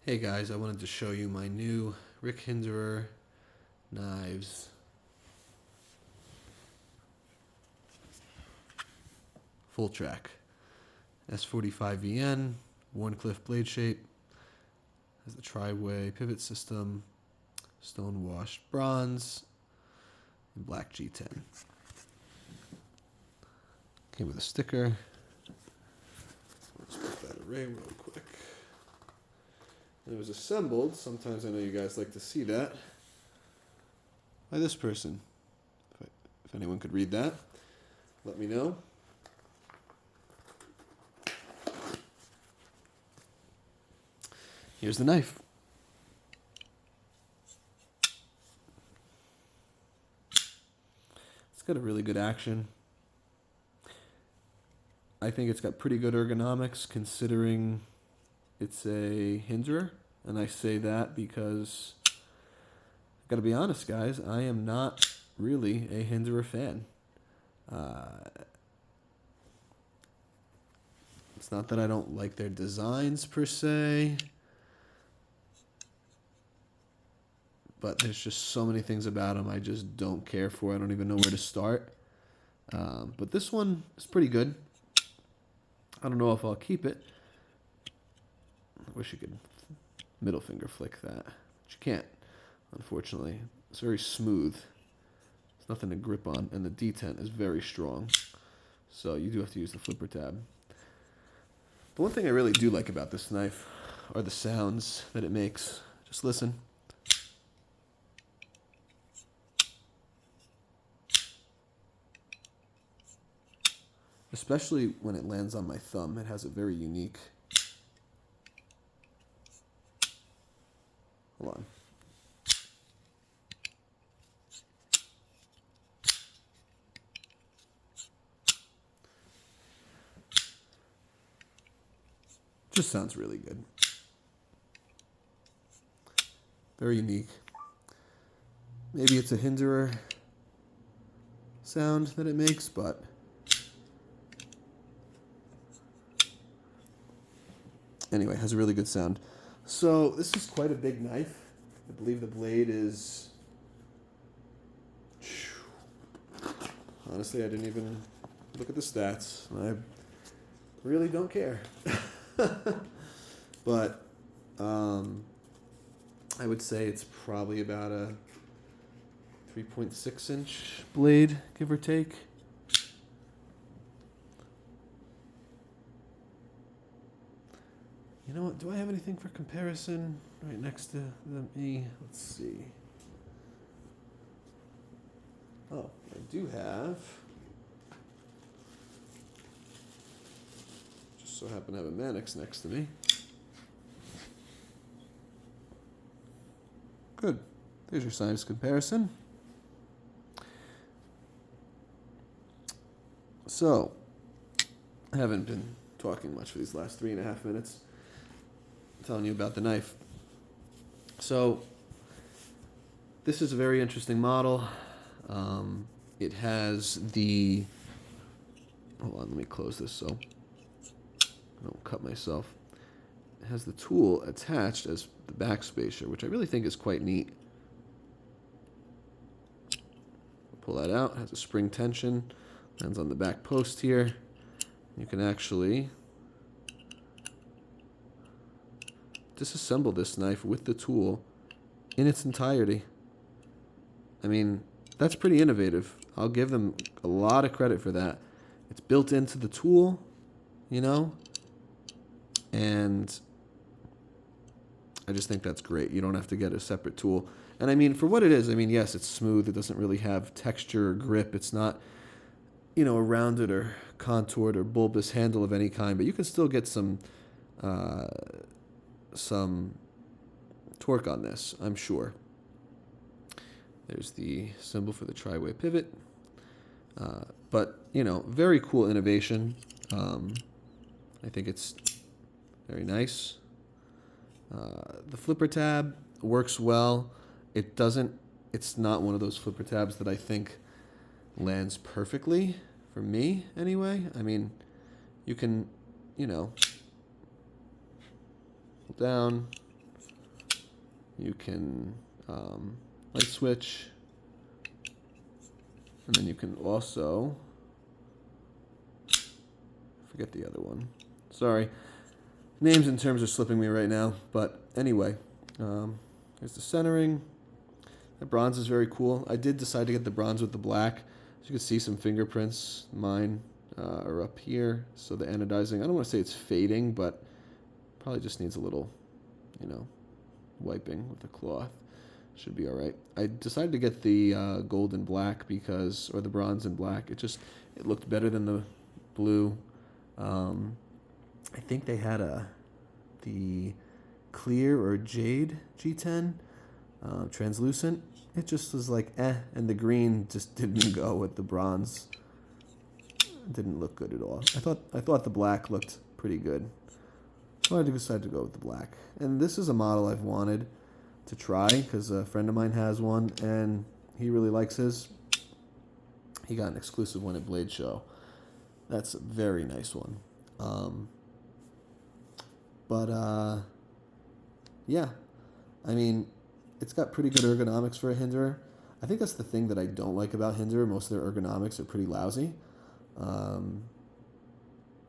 Hey guys, I wanted to show you my new Rick Hinderer knives. Full track. S45VN, Wharncliffe blade shape. Has the tri-way pivot system, stone washed bronze, and black G10. Came with a sticker. Let's put that array real quick. And it was assembled, sometimes I know you guys like to see that, by this person. If anyone could read that, let me know. Here's the knife. It's got a really good action. I think it's got pretty good ergonomics considering it's a Hinderer, and I say that because I gotta be honest, guys, I am not really a Hinderer fan. It's not that I don't like their designs per se, but there's just so many things about them I just don't care for. I don't even know where to start. But this one is pretty good. I don't know if I'll keep it. I wish you could middle finger flick that, but you can't, unfortunately. It's very smooth. There's nothing to grip on, and the detent is very strong. So you do have to use the flipper tab. But one thing I really do like about this knife are the sounds that it makes. Just listen. Especially when it lands on my thumb, it has a very unique... Hold on. Just sounds really good. Very unique. Maybe it's a Hinderer sound that it makes, but anyway, has a really good sound. So this is quite a big knife. I believe the blade is... Honestly, I didn't even look at the stats. I really don't care. But I would say it's probably about a 3.6 inch blade, give or take. You know what? Do I have anything for comparison right next to me? Let's see. Oh, I do have. Just so happen to have a Mannix next to me. Good. There's your size comparison. So, I haven't been talking much for these last 3.5 minutes. I'm telling you about the knife. So, this is a very interesting model. It has the... Hold on, let me close this so I don't cut myself. It has the tool attached as the backspacer, which I really think is quite neat. Pull that out. It has a spring tension. Lands on the back post here. You can actually disassemble this knife with the tool in its entirety. I mean, that's pretty innovative. I'll give them a lot of credit for that. It's built into the tool, you know, and I just think that's great. You don't have to get a separate tool. And I mean, for what it is, I mean, yes, it's smooth. It doesn't really have texture or grip. It's not, you know, a rounded or contoured or bulbous handle of any kind, but you can still get some torque on this, I'm sure. There's the symbol for the tri-way pivot. But, you know, very cool innovation. I think it's very nice. The flipper tab works well. It's not one of those flipper tabs that I think lands perfectly, for me anyway. I mean, you can, you know, pull down, You can light switch, and then you can also, forget the other one. Sorry, names and terms are slipping me right now. But anyway, here's the centering. The bronze is very cool. I did decide to get the bronze with the black. As you can see, some fingerprints. Mine are up here. So the anodizing, I don't want to say it's fading, but probably just needs a little, wiping with the cloth. Should be all right. I decided to get the gold and black or the bronze and black. It looked better than the blue. I think they had the clear or jade G10 translucent. It just was like and the green just didn't go with the bronze. It didn't look good at all. I thought the black looked pretty good, so I decided to go with the black. And this is a model I've wanted to try because a friend of mine has one and he really likes his. He got an exclusive one at Blade Show. That's a very nice one. Yeah, I mean, it's got pretty good ergonomics for a Hinderer. I think that's the thing that I don't like about Hinderer. Most of their ergonomics are pretty lousy. And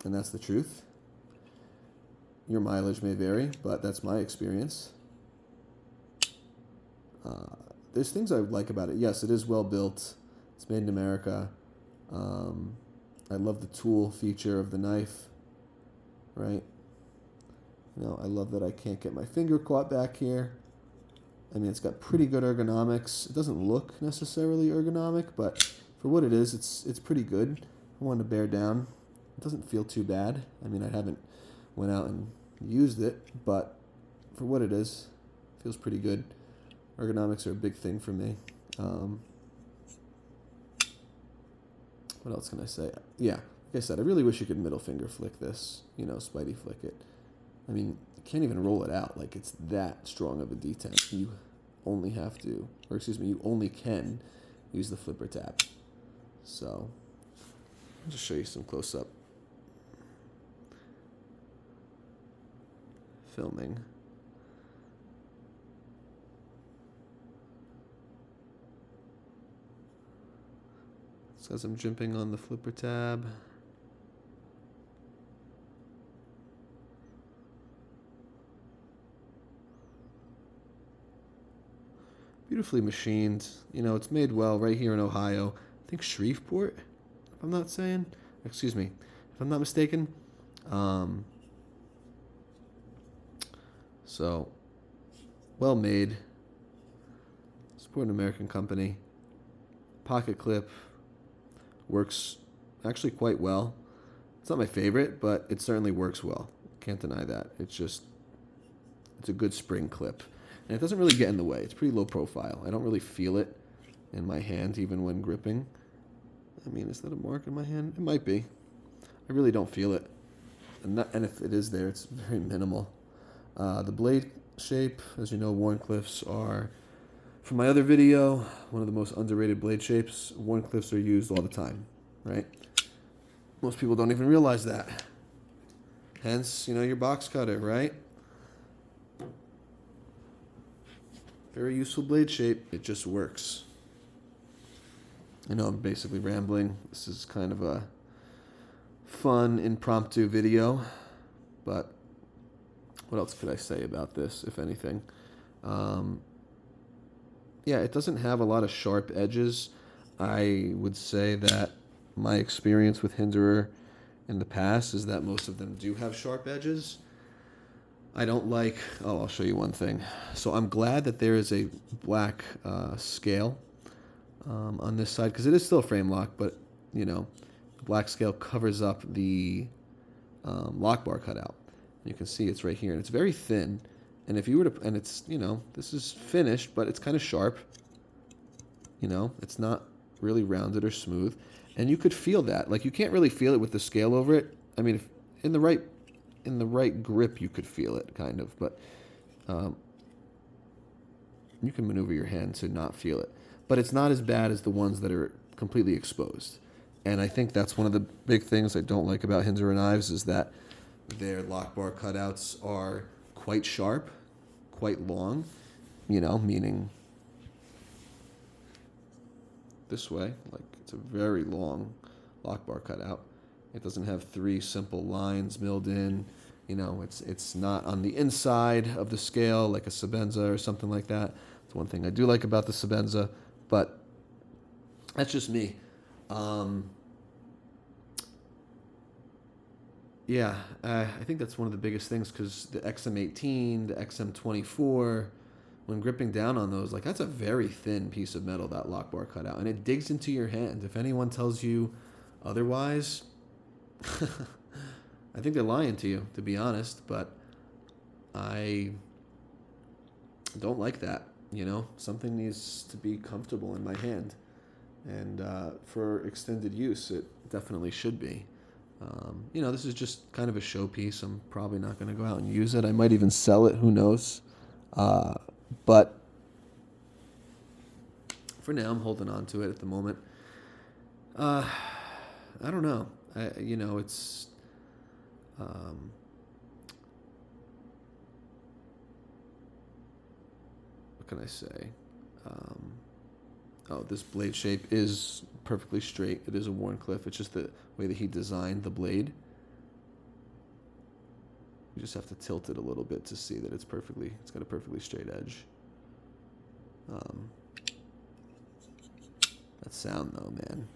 that's the truth. Your mileage may vary, but that's my experience. There's things I like about it. Yes, it is well built. It's made in America. I love the tool feature of the knife, right? I love that I can't get my finger caught back here. I mean, it's got pretty good ergonomics. It doesn't look necessarily ergonomic, but for what it is, it's pretty good. I wanted to bear down. It doesn't feel too bad. I mean, I haven't went out and used it, but for what it is, it feels pretty good. Ergonomics are a big thing for me. What else can I say? Yeah, like I said, I really wish you could middle finger flick this, Spidey flick it. I mean, you can't even roll it out. Like, it's that strong of a detent. You only can use the flipper tab. So, I'll just show you some close-up filming. It says I'm jimping on the flipper tab. Beautifully machined. It's made well right here in Ohio. I think Shreveport, if I'm not mistaken. So, well made. Support an American company. Pocket clip works actually quite well. It's not my favorite, but it certainly works well. Can't deny that. It's a good spring clip. And it doesn't really get in the way. It's pretty low profile. I don't really feel it in my hand, even when gripping. I mean, is that a mark in my hand? It might be. I really don't feel it. And if it is there, it's very minimal. The blade shape, as you know, Wharncliffes are, from my other video, one of the most underrated blade shapes. Wharncliffes are used all the time, right? Most people don't even realize that. Hence, your box cutter, right? Very useful blade shape. It just works. I know I'm basically rambling. This is kind of a fun, impromptu video. But what else could I say about this, if anything? Yeah, it doesn't have a lot of sharp edges. I would say that my experience with Hinderer in the past is that most of them do have sharp edges. I don't like... Oh, I'll show you one thing. So I'm glad that there is a black scale on this side, because it is still a frame lock, but, the black scale covers up the lock bar cutout. You can see it's right here, and it's very thin. And if you were to... And it's, this is finished, but it's kind of sharp. It's not really rounded or smooth. And you could feel that. Like, you can't really feel it with the scale over it. I mean, if in the right grip, you could feel it, kind of, but you can maneuver your hand to not feel it. But it's not as bad as the ones that are completely exposed. And I think that's one of the big things I don't like about Hinderer knives is that their lock bar cutouts are quite sharp, quite long, meaning this way. Like, it's a very long lock bar cutout. It doesn't have three simple lines milled in. It's not on the inside of the scale like a Sabenza or something like that. It's one thing I do like about the Sabenza, but that's just me. Yeah, I think that's one of the biggest things because the XM18, the XM24, when gripping down on those, like that's a very thin piece of metal, that lock bar cutout, and it digs into your hand. If anyone tells you otherwise, I think they're lying to you, to be honest, but I don't like that. Something needs to be comfortable in my hand, and for extended use, it definitely should be. This is just kind of a showpiece. I'm probably not going to go out and use it. I might even sell it. Who knows? But for now, I'm holding on to it at the moment. I don't know. It's what can I say? This blade shape is perfectly straight. It is a Wharncliffe. It's just the way that he designed the blade. You just have to tilt it a little bit to see that it's got a perfectly straight edge. That sound though, man.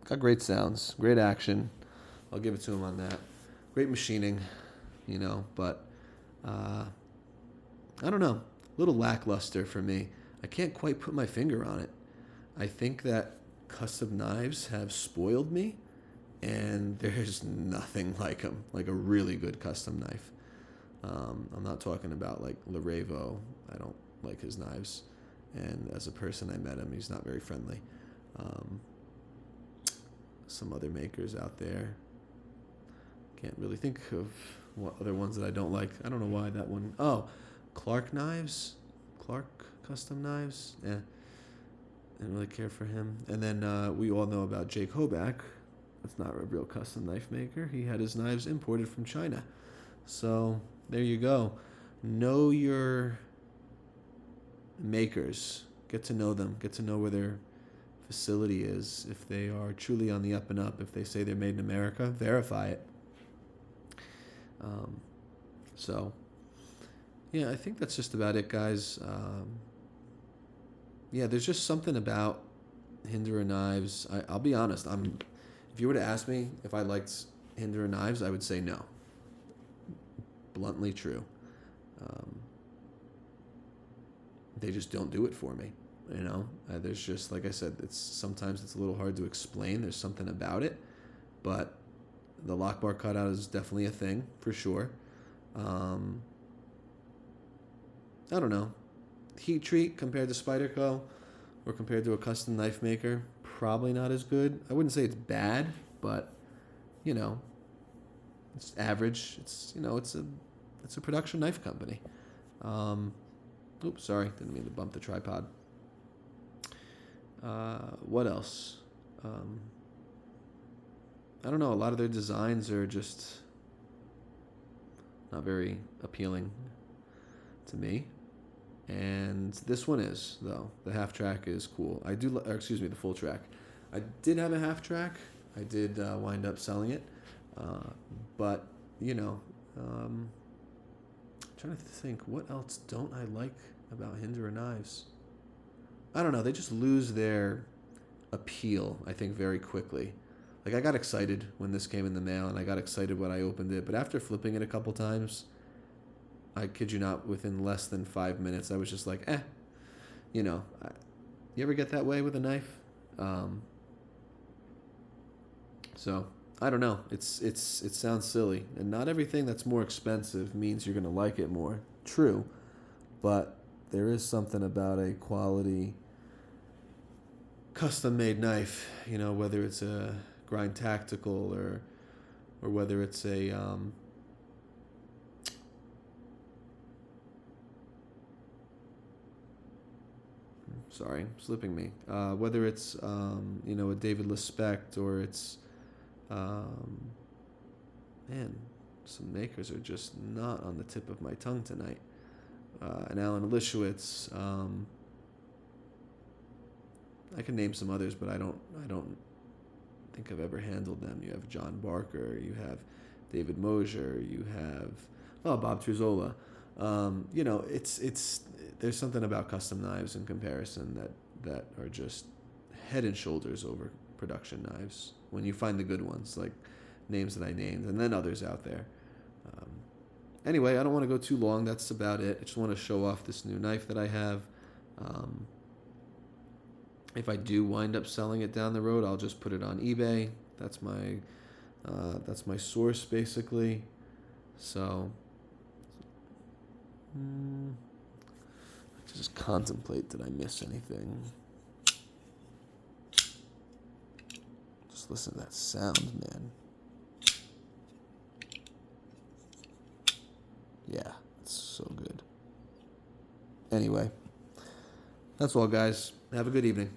Got great sounds, great action. I'll give it to him on that. Great machining, but I don't know. A little lackluster for me. I can't quite put my finger on it. I think that custom knives have spoiled me, and there's nothing like them, like a really good custom knife. I'm not talking about like Larevo. I don't like his knives, and as a person, I met him. He's not very friendly. Some other makers out there. Can't really think of what other ones that I don't like. I don't know why that one. Oh, Clark Knives. Clark Custom Knives. Yeah. Didn't really care for him. And then we all know about Jake Hoback. That's not a real custom knife maker. He had his knives imported from China. So there you go. Know your makers. Get to know them. Get to know where their facility is. If they are truly on the up and up, if they say they're made in America, verify it. Yeah, I think that's just about it, guys. There's just something about Hinderer knives. I'll be honest. If you were to ask me if I liked Hinderer knives, I would say no. Bluntly true. They just don't do it for me. There's just, like I said, sometimes it's a little hard to explain. There's something about it, but the lock bar cutout is definitely a thing for sure. I don't know. Heat treat compared to Spyderco or compared to a custom knife maker, probably not as good. I wouldn't say it's bad, but it's average. It's a production knife company. Oops, sorry, didn't mean to bump the tripod. What else? I don't know. A lot of their designs are just not very appealing to me. And this one is, though. The half track is cool. The full track. I did have a half track. I did wind up selling it. But, I'm trying to think, what else don't I like about Hinderer knives? I don't know. They just lose their appeal, I think, very quickly. Like, I got excited when this came in the mail, and I got excited when I opened it. But after flipping it a couple times, I kid you not, within less than 5 minutes, I was just like, You ever get that way with a knife? So, I don't know. It sounds silly. And not everything that's more expensive means you're going to like it more. True. But there is something about a quality custom-made knife, whether it's a grind tactical or whether it's a sorry, slipping me. Whether it's a David Lispect or it's some makers are just not on the tip of my tongue tonight. And Alan Lishowitz. I can name some others, but I don't think I've ever handled them. You have John Barker, you have David Mosier, you have Bob Truzola. It's there's something about custom knives in comparison that are just head and shoulders over production knives when you find the good ones, like names that I named, and then others out there. Anyway, I don't want to go too long. That's about it. I just want to show off this new knife that I have. If I do wind up selling it down the road, I'll just put it on eBay. That's my source, basically. So, just contemplate, did I miss anything? Just listen to that sound, man. Yeah, it's so good. Anyway, that's all, guys. Have a good evening.